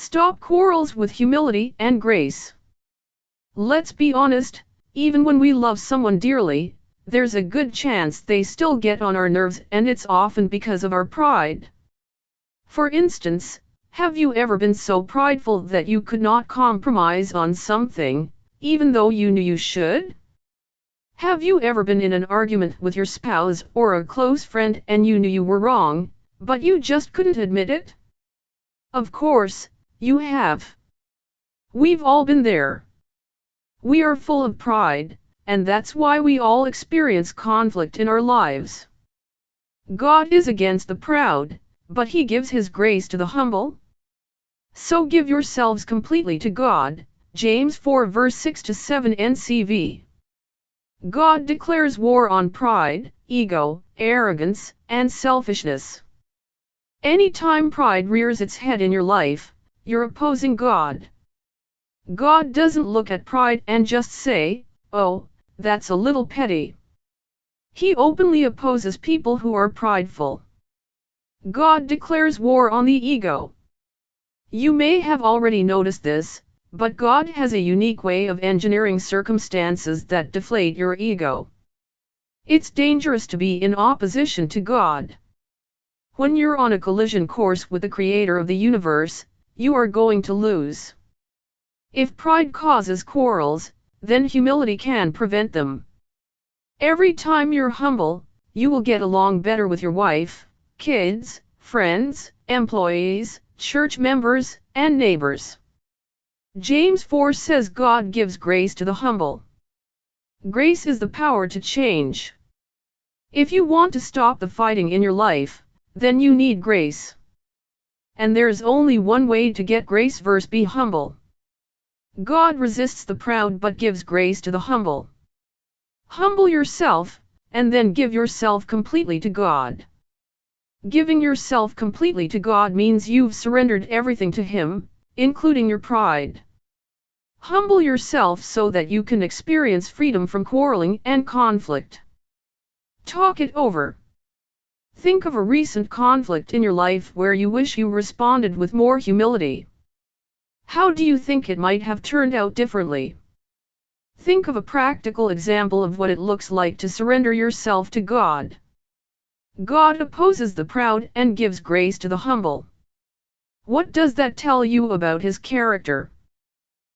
Stop quarrels with humility and grace. Let's be honest, even when we love someone dearly, there's a good chance they still get on our nerves, and it's often because of our pride. For instance, have you ever been so prideful that you could not compromise on something, even though you knew you should? Have you ever been in an argument with your spouse or a close friend and you knew you were wrong, but you just couldn't admit it? Of course, you have. We've all been there. We are full of pride, and that's why we all experience conflict in our lives. God is against the proud, but He gives His grace to the humble. So give yourselves completely to God, James 4 verse 6-7 NCV. God declares war on pride, ego, arrogance, and selfishness. Anytime pride rears its head in your life, you're opposing God. God doesn't look at pride and just say, "Oh, that's a little petty." He openly opposes people who are prideful. God declares war on the ego. You may have already noticed this, but God has a unique way of engineering circumstances that deflate your ego. It's dangerous to be in opposition to God. When you're on a collision course with the Creator of the universe, you are going to lose. If pride causes quarrels, then humility can prevent them. Every time you're humble, you will get along better with your wife, kids, friends, employees, church members, and neighbors. James 4 says God gives grace to the humble. Grace is the power to change. If you want to stop the fighting in your life, then you need grace. And there's only one way to get grace: verse be humble. God resists the proud but gives grace to the humble. Humble yourself, and then give yourself completely to God. Giving yourself completely to God means you've surrendered everything to Him, including your pride. Humble yourself so that you can experience freedom from quarreling and conflict. Talk it over. Think of a recent conflict in your life where you wish you responded with more humility. How do you think it might have turned out differently? Think of a practical example of what it looks like to surrender yourself to God. God opposes the proud and gives grace to the humble. What does that tell you about His character?